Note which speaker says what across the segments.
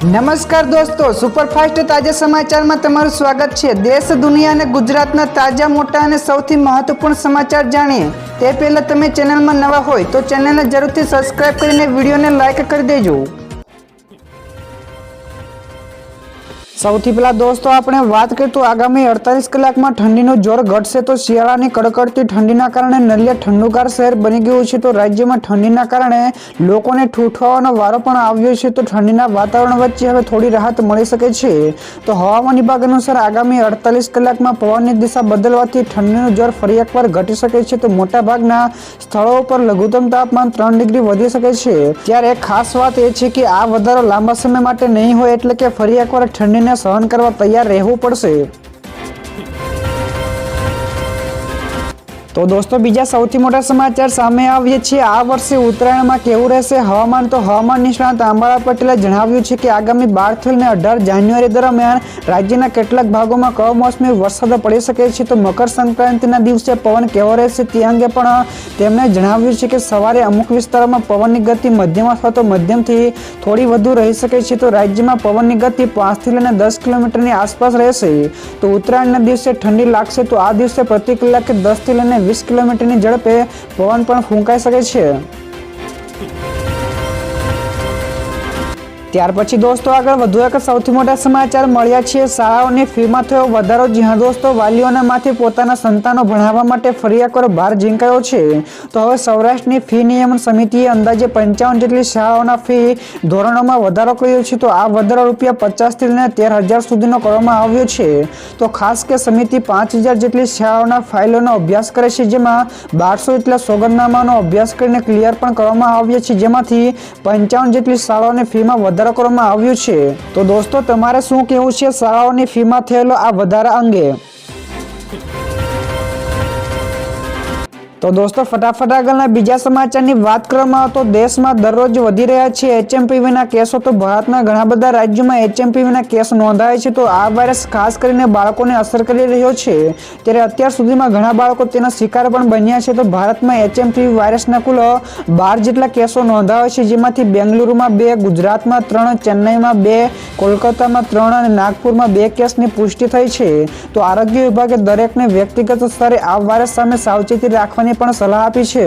Speaker 1: નમસ્કાર દોસ્તો, સુપરફાસ્ટ તાજા સમાચારમાં તમારું સ્વાગત છે। દેશ, દુનિયા અને ગુજરાતના તાજા, મોટા અને સૌથી મહત્વપૂર્ણ સમાચાર જાણીએ તે પહેલા તમે ચેનલમાં નવા હોય તો ચેનલને જરૂરથી સબસ્ક્રાઇબ કરીને વિડીયોને લાઇક કરી દેજો। સૌથી પહેલા દોસ્તો આપણે વાત કરીએ તો આગામી 48 કલાકમાં ઠંડીનો જોર ઘટશે તો શિયાળાની કડકડતી ઠંડીના કારણે નલિયા ઠંડુગાર શહેર બની ગયું છે। તો રાજ્યમાં ઠંડીના કારણે લોકોને ઠૂઠવાનો વારો પણ આવ્યો છે। તો ઠંડીના વાતાવરણ વચ્ચે હવે થોડી રાહત મળી શકે છે। તો હવામાન વિભાગ અનુસાર આગામી 48 કલાકમાં પવનની દિશા બદલવાથી ઠંડીનું જોર ફરી એકવાર ઘટી શકે છે। તો મોટાભાગના સ્થળો પર લઘુત્તમ તાપમાન 3 ડિગ્રી વધી શકે છે। ત્યારે ખાસ વાત એ છે કે આ વધારો લાંબા સમય માટે નહીં હોય, એટલે કે ફરી એકવાર ઠંડીને સહન કરવા તૈયાર રહેવું પડશે। તો દોસ્તો બીજા સૌથી મોટા સમાચાર સામે આવીએ છીએ। આ વર્ષે ઉત્તરાયણમાં કેવું રહેશે હવામાન? તો હવામાન નિષ્ણાત અંબાલાલ પટેલે જણાવ્યું છે કે આગામી 12 થી 18 જાન્યુઆરી દરમિયાન રાજ્યના કેટલાક ભાગોમાં કમોસમી વરસાદ પડી શકે છે। તો મકર સંક્રાંતિના દિવસે પવન કેવો રહેશે તે અંગે પણ તેમણે જણાવ્યું છે કે સવારે અમુક વિસ્તારોમાં પવનની ગતિ મધ્યમ અથવા તો મધ્યમથી થોડી વધુ રહી શકે છે। તો રાજ્યમાં પવનની ગતિ 5 થી 10 કિલોમીટરની આસપાસ રહેશે। તો ઉત્તરાયણના દિવસે ઠંડી લાગશે તો આ દિવસે પ્રતિ કલાકે 10 થી 20 કિલોમીટરની ઝડપે પવન પણ ફૂંકાઈ શકે છે। ત્યાર પછી દોસ્તો આગળ વધુ એક સૌથી મોટા સમાચાર મળ્યા છે। શાળાઓની ફીમાં થયો વધારો। જ્યાં દોસ્તો વાલીઓના માથે પોતાના સંતાનો ભણાવવા માટે ફરી એકવાર ભાર ઝીંકાયો છે। તો હવે સૌરાષ્ટ્રની ફી નિયમન સમિતિએ અંદાજે 55 જેટલી શાળાઓના ફી ધોરણોમાં વધારો કર્યો છે। તો આ વધારો ₹50 થી 13,000 સુધીનો કરવામાં આવ્યો છે। તો ખાસ કે સમિતિ 5,000 જેટલી શાળાઓના ફાઇલોનો અભ્યાસ કરે છે, જેમાં 1200 જેટલા સોગંદનામાનો અભ્યાસ કરીને ક્લિયર પણ કરવામાં આવ્યા છે, જેમાંથી 55 જેટલી શાળાઓની ફીમાં વધારો કરવામાં આવ્યું છે। તો દોસ્તો તમારે શું કહેવું છે શાળાઓની ફીમાં થયેલો આ વધારા અંગે? તો દોસ્તો ફટાફટ આગળના બીજા સમાચારની વાત કરવામાં આવે તો દેશમાં દરરોજ વધી રહ્યા છે HMPVના કેસો। તો ભારતના ઘણા બધા રાજ્યોમાં HMPVના કેસ નોંધાય છે। તો આ વાયરસ ખાસ કરીને બાળકોને અસર કરી રહ્યો છે, ત્યારે અત્યાર સુધીમાં ઘણા બાળકો તેના શિકાર પણ બન્યા છે। તો ભારતમાં HMPV વાયરસના કુલ 12 જેટલા કેસો નોંધાયા છે, જેમાંથી બેંગલુરુમાં 2, ગુજરાતમાં 3, ચેન્નઈમાં 2, કોલકાતામાં 3 અને નાગપુરમાં 2 કેસની પુષ્ટિ થઈ છે। તો આરોગ્ય વિભાગે દરેકને વ્યક્તિગત સ્તરે આ વાયરસ સામે સાવચેતી રાખવાની પણ સલાહ આપી છે।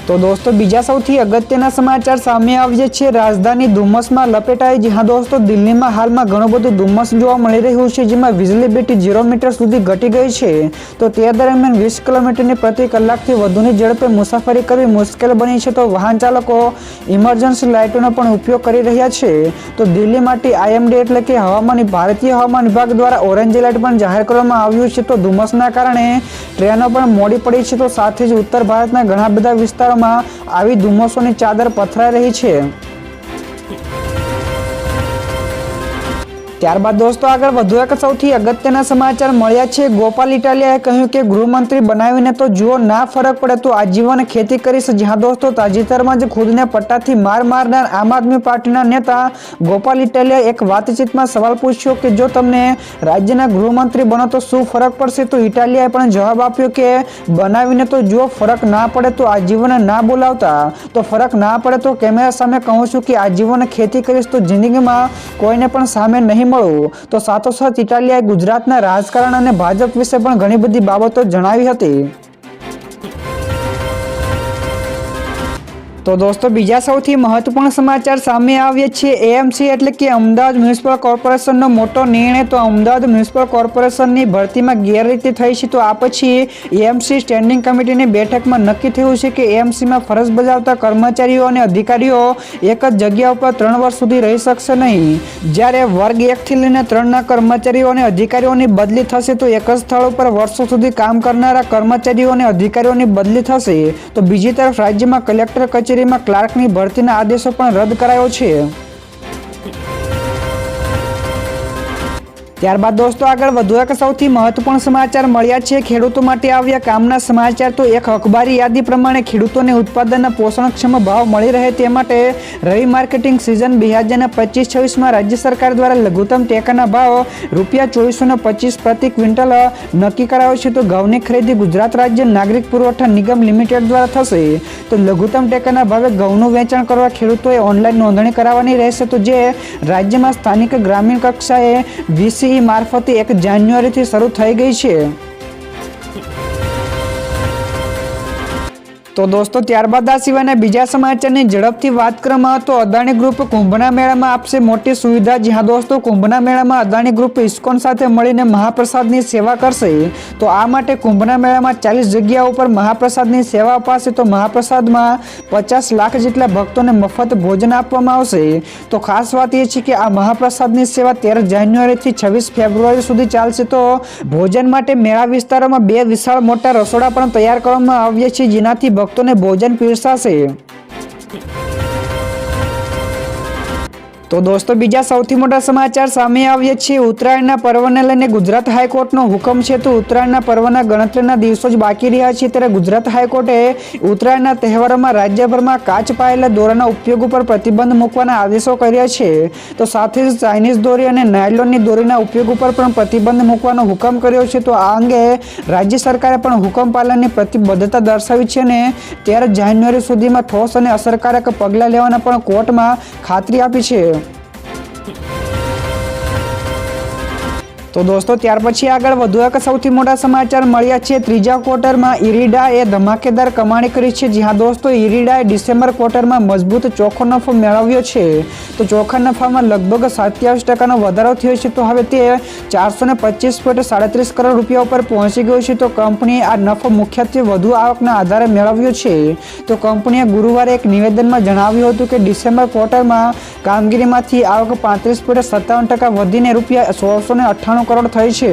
Speaker 1: તો દોસ્તો બીજા સૌથી અગત્યના સમાચાર સામે આવ્યા છે। રાજધાની ધુમ્મસમાં લપેટાઈ। જ્યાં દોસ્તો દિલ્હીમાં હાલમાં ઘણું બધું ધુમ્મસ જોવા મળી રહ્યું છે, જેમાં વિઝિબિલિટી 0 મીટર સુધી ઘટી ગઈ છે। તો તે દરમિયાન 20 કિલોમીટરની પ્રતિ કલાકથી વધુની ઝડપે મુસાફરી કરવી મુશ્કેલ બની છે। તો વાહન ચાલકો ઇમરજન્સી લાઇટોનો પણ ઉપયોગ કરી રહ્યા છે। તો દિલ્હી માટે IMD એટલે કે ભારતીય હવામાન વિભાગ દ્વારા ઓરેન્જ એલર્ટ પણ જાહેર કરવામાં આવ્યું છે। તો ધુમ્મસના કારણે ટ્રેનો પણ મોડી પડી છે। તો સાથે જ ઉત્તર ભારતના ઘણા બધા વિસ્તારોમાં આવી ધુમ્મસોની ચાદર પથરાઈ રહી છે। ત્યારબાદ દોસ્તો આગળ વધુ એક સૌથી અગત્યના સમાચાર મળ્યા છે। ગોપાલ ઇટાલિયાએ કહ્યું કે ગૃહમંત્રી બનાવીને તો જુઓ, ના ફરક પડે તો આજીવન ખેતી કરીશ। જ્યાં દોસ્તો તાજેતરમાં જ ખુદને પટ્ટાથી માર મારનાર આમ આદમી પાર્ટીના નેતા ગોપાલ ઇટાલિયાએ એક વાતચીતમાં સવાલ પૂછ્યો કે જો તમને રાજ્યના ગૃહમંત્રી બનો તો શું ફરક પડશે? તો ઇટાલિયાએ પણ જવાબ આપ્યો કે બનાવીને તો જુઓ, ફરક ના પડે તો આજીવન ના બોલાવતા। તો ફરક ના પડે તો કેમેરા સામે કહું છું કે આજીવન ખેતી કરીશ તો જિંદગીમાં કોઈને પણ સામે નહીં મળું। તો સાથોસાથ ઇટાલિયાએ ગુજરાતના રાજકારણ અને ભાજપ વિશે પણ ઘણી બધી બાબતો જણાવી હતી। તો દોસ્તો બીજા સૌથી મહત્વપૂર્ણ સમાચાર સામે આવ્યા છે। AMC એટલે કે અમદાવાદ મ્યુનિસિપલ કોર્પોરેશનનો મોટો નિર્ણય। તો અમદાવાદ મ્યુનિસિપલ કોર્પોરેશનની ભરતીમાં ગેરરીતિ થઈ છે। તો આ પછી AMC સ્ટેન્ડિંગ કમિટીની બેઠકમાં નક્કી થયું છે કે AMCમાં ફરજ બજાવતા કર્મચારીઓ અને અધિકારીઓ એક જ જગ્યા ઉપર 3 વર્ષ સુધી રહી શકશે નહીં। જ્યારે વર્ગ 1 થી લઈને 3ના કર્મચારીઓ અને અધિકારીઓની બદલી થશે, તો એક જ સ્થળ ઉપર વર્ષો સુધી કામ કરનારા કર્મચારીઓ અને અધિકારીઓની બદલી થશે। તો બીજી તરફ રાજ્યમાં કલેક્ટર કચેરીમાં ક્લાર્કની ભરતીના આદેશો પણ રદ કરાયો છે। ત્યારબાદ દોસ્તો આગળ વધુ એક સૌથી મહત્વપૂર્ણ સમાચાર મળ્યા છે ખેડૂતો માટે આવ્યા કામના સમાચાર। તો એક અખબારી યાદી પ્રમાણે ખેડૂતોને ઉત્પાદનના પોષણક્ષમ ભાવ મળી રહે તે માટે રવિ માર્કેટિંગ સિઝન 2025-26માં રાજ્ય સરકાર દ્વારા લઘુત્તમ ટેકાના ભાવ ₹2425 પ્રતિ ક્વિન્ટલ નક્કી કરાયો છે। તો ઘઉંની ખરીદી ગુજરાત રાજ્ય નાગરિક પુરવઠા નિગમ લિમિટેડ દ્વારા થશે। તો લઘુત્તમ ટેકાના ભાવે ઘઉંનું વેચાણ કરવા ખેડૂતોએ ઓનલાઈન નોંધણી કરાવવાની રહેશે। તો જે રાજ્યમાં સ્થાનિક ગ્રામીણ કક્ષાએ VCE મારફતે 1 જાન્યુઆરીથી શરૂ થઈ ગઈ છે। તો દોસ્તો ત્યારબાદ આ સિવાયના બીજા સમાચારની ઝડપથી વાત કરવામાં તો અદાણી ગ્રુપ કુંભના મેળામાં આપશે મોટી સુવિધા। જ્યાં દોસ્તો કુંભના મેળામાં અદાણી ગ્રુપ ઇસ્કોન સાથે મળીને મહાપ્રસાદની સેવા કરશે। તો આ માટે કુંભના મેળામાં 40 જગ્યાઓ ઉપર મહાપ્રસાદની સેવા અપાશે। તો મહાપ્રસાદમાં 50 લાખ જેટલા ભક્તોને મફત ભોજન આપવામાં આવશે। તો ખાસ વાત એ છે કે આ મહાપ્રસાદની સેવા 13 જાન્યુઆરીથી 26 ફેબ્રુઆરી સુધી ચાલશે। તો ભોજન માટે મેળા વિસ્તારોમાં 2 વિશાળ મોટા રસોડા પણ તૈયાર કરવામાં આવ્યા છે, જેનાથી ભક્તોને ભોજન પીરસાશે। તો દોસ્તો બીજા સૌથી મોટા સમાચાર સામે આવ્યા છે ઉત્તરાયણના પર્વને લઈને ગુજરાત હાઈકોર્ટનો હુકમ છે। તો ઉત્તરાયણના પર્વના ગણતરીના દિવસો જ બાકી રહ્યા છે ત્યારે ગુજરાત હાઈકોર્ટે ઉત્તરાયણના તહેવારોમાં રાજ્યભરમાં કાચ પાયેલા દોરાના ઉપયોગ ઉપર પ્રતિબંધ મૂકવાના આદેશો કર્યા છે। તો સાથે જ ચાઇનીઝ દોરી અને નાયલોનની દોરીના ઉપયોગ ઉપર પણ પ્રતિબંધ મૂકવાનો હુકમ કર્યો છે। તો આ અંગે રાજ્ય સરકારે પણ હુકમ પાલનની પ્રતિબદ્ધતા દર્શાવી છે અને 13 જાન્યુઆરી સુધીમાં ઠોસ અને અસરકારક પગલાં લેવાના પણ કોર્ટમાં ખાતરી આપી છે। તો દોસ્તો ત્યાર પછી આગળ વધુ એક સૌથી મોટા સમાચાર મળ્યા છે। ત્રીજા ક્વાર્ટરમાં ઇરિડાએ ધમાકેદાર કમાણી કરી છે। જ્યાં દોસ્તો ઇરિડાએ ડિસેમ્બર ક્વાર્ટરમાં મજબૂત ચોખ્ખો નફો મેળવ્યો છે। તો ચોખ્ખા નફામાં લગભગ 27% વધારો થયો છે। તો હવે તે 425.37 કરોડ રૂપિયા ઉપર પહોંચી ગયો છે। તો કંપનીએ આ નફો મુખ્યત્વે વધુ આવકના આધારે મેળવ્યો છે। તો કંપનીએ ગુરુવારે એક નિવેદનમાં જણાવ્યું હતું કે ડિસેમ્બર ક્વાર્ટરમાં કામગીરીમાંથી આવક 35.57% વધીને ₹1698 કરોડ થઈ છે।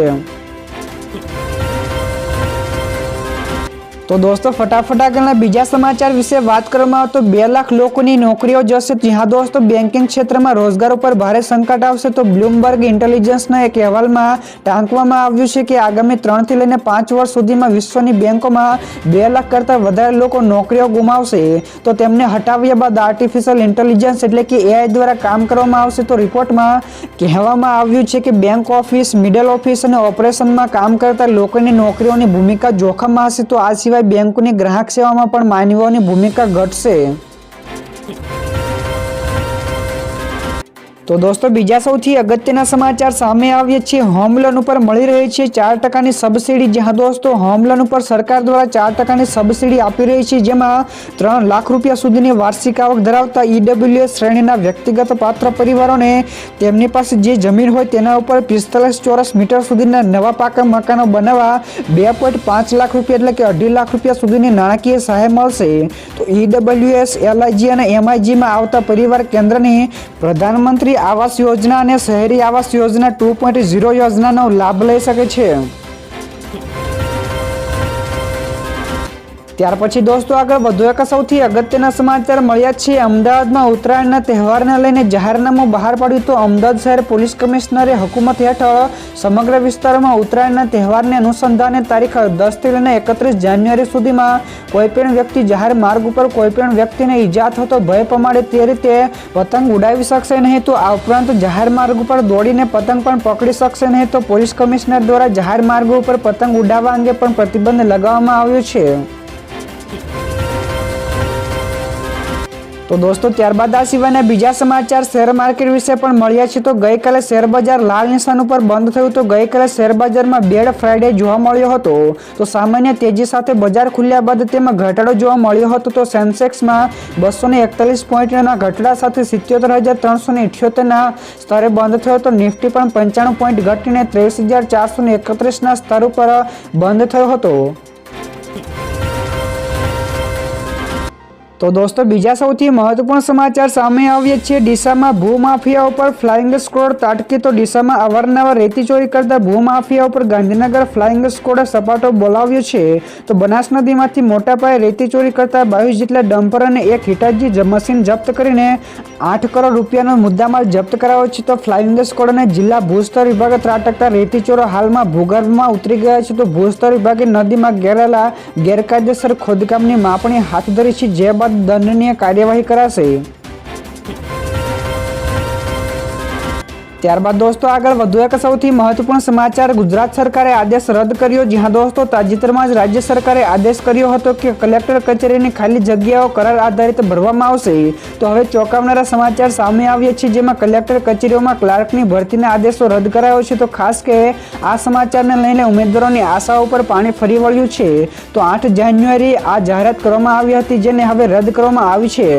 Speaker 1: તો દોસ્તો ફટાફટ આગળના બીજા સમાચાર વિશે વાત કરવામાં આવે તો 2 લાખ લોકોની નોકરીઓ જશે। જ્યાં દોસ્તો બેન્કિંગ ક્ષેત્રમાં રોજગાર ઉપર ભારે સંકટ આવશે। તો બ્લૂમબર્ગ ઇન્ટેલિજન્સના એક અહેવાલમાં ટાંકવામાં આવ્યું છે કે આગામી 3 થી લઈને 5 વર્ષ સુધીમાં વિશ્વની બેંકોમાં 2 લાખ કરતાં વધારે લોકો નોકરીઓ ગુમાવશે। તો તેમને હટાવ્યા બાદ આર્ટિફિશિયલ ઇન્ટેલિજન્સ એટલે કે AI દ્વારા કામ કરવામાં આવશે। તો રિપોર્ટમાં કહેવામાં આવ્યું છે કે બેંક ઓફિસ, મિડલ ઓફિસ અને ઓપરેશનમાં કામ કરતા લોકોની નોકરીઓની ભૂમિકા જોખમમાં હશે। તો આ સિવાય બેંકોની ગ્રાહક સેવામાં પણ માનવીઓની ભૂમિકા ઘટશે। તો દોસ્તો બીજા સૌથી અગત્યના સમાચાર સામે આવ્યા છે હોમ લોન ઉપર મળી રહી છે 4%ની સબસિડી। જ્યાં દોસ્તો હોમ લોન ઉપર સરકાર દ્વારા 4%ની સબસિડી આપી રહી છે, જેમાં 3 લાખ રૂપિયા સુધીની વાર્ષિક આવક ધરાવતા EWS શ્રેણીના વ્યક્તિગત પાત્ર પરિવારોને તેમની પાસે જે જમીન હોય તેના ઉપર 45 ચોરસ મીટર સુધીના નવા પાકા મકાનો બનાવવા 2.5 લાખ રૂપિયા એટલે કે 2.5 લાખ રૂપિયા સુધીની નાણાકીય સહાય મળશે। તો EWS, LIG અને MIGમાં આવતા પરિવાર કેન્દ્રની પ્રધાનમંત્રી આવાસ યોજના અને શહેરી આવાસ યોજના 2.0 યોજનાનો લાભ લઈ શકે છે। ત્યાર પછી દોસ્તો આગળ વધુ એક સૌથી અગત્યના સમાચાર મળ્યા છે। અમદાવાદમાં ઉત્તરાયણના તહેવારને લઈને જાહેરનામું બહાર પાડ્યું। તો અમદાવાદ શહેર પોલીસ કમિશનરે હુકુમત હેઠળ સમગ્ર વિસ્તારમાં ઉત્તરાયણના તહેવારને અનુસંધાને તારીખ 10 થી લઈને 31 જાન્યુઆરી સુધીમાં કોઈપણ વ્યક્તિ જાહેર માર્ગ ઉપર કોઈપણ વ્યક્તિને ઈજા થતો ભય પમાડે તે રીતે પતંગ ઉડાવી શકશે નહીં। તો આ ઉપરાંત જાહેર માર્ગ ઉપર દોડીને પતંગ પણ પકડી શકશે નહીં। તો પોલીસ કમિશનર દ્વારા જાહેર માર્ગો ઉપર પતંગ ઉડાવવા અંગે પણ પ્રતિબંધ લગાવવામાં આવ્યો છે। તો દોસ્તો ત્યારબાદ આ સિવાયના બીજા સમાચાર શેર માર્કેટ વિશે પણ મળ્યા છે। તો ગઈકાલે શેર બજાર લાલ નિશાન ઉપર બંધ થયું। તો ગઈકાલે શેર બજારમાં બેડ ફ્રાઈડે જોવા મળ્યો હતો। તો સામાન્ય તેજી સાથે બજાર ખુલ્યા બાદ તેમાં ઘટાડો જોવા મળ્યો હતો। તો સેન્સેક્સમાં 241 પોઈન્ટના ઘટાડા સાથે 77,378ના સ્તરે બંધ થયો। તો નિફ્ટી પણ 95 પોઈન્ટ ઘટીને 23,431ના સ્તર ઉપર બંધ થયો હતો। તો દોસ્તો બીજા સૌથી મહત્વપૂર્ણ સમાચાર સામે આવ્યા છે। ડીસામાં ભૂમાફિયા ઉપર ફ્લાઇંગ સ્ક્વોડ તાટકી। તો ડીસામાં અવારનવાર રેતી ચોરી કરતા ભૂમાફિયા ઉપર ગાંધીનગર ફ્લાઇંગ સ્ક્વોડે સપાટો બોલાવ્યો છે। તો બનાસ નદીમાંથી મોટા પાયે રેતી ચોરી કરતા 22 જેટલા ડમ્પર અને એક હિટાચી મશીન જપ્ત કરીને 8 કરોડ રૂપિયાનો મુદ્દામાલ જપ્ત કરાયો છે। તો ફ્લાઇંગ સ્ક્વોડ અને જિલ્લા ભૂસ્તર વિભાગે ત્રાટકતા રેતી ચોરો હાલમાં ભૂગર્ભમાં ઉતરી ગયા છે। તો ભૂસ્તર વિભાગે નદીમાં ઘેરાયેલા ગેરકાયદેસર ખોદકામની માપણી હાથ ધરી છે, જે બાદ દંડનીય કાર્યવાહી કરાશે। ત્યારબાદ દોસ્તો આગળ વધુ એક સૌથી મહત્વપૂર્ણ સમાચાર। ગુજરાત સરકારે આદેશ રદ કર્યો। જ્યાં દોસ્તો તાજેતરમાં જ રાજ્ય સરકારે આદેશ કર્યો હતો કે કલેક્ટર કચેરીની ખાલી જગ્યાઓ કરાર આધારિત ભરવામાં આવશે। તો હવે ચોંકાવનારા સમાચાર સામે આવ્યા છે, જેમાં કલેક્ટર કચેરીઓમાં ક્લાર્કની ભરતીના આદેશો રદ કરાયો છે। તો ખાસ કે આ સમાચારને લઈને ઉમેદવારોની આશાઓ પર પાણી ફરી વળ્યું છે। તો 8 જાન્યુઆરીએ આ જાહેરાત કરવામાં આવી હતી, જેને હવે રદ કરવામાં આવી છે।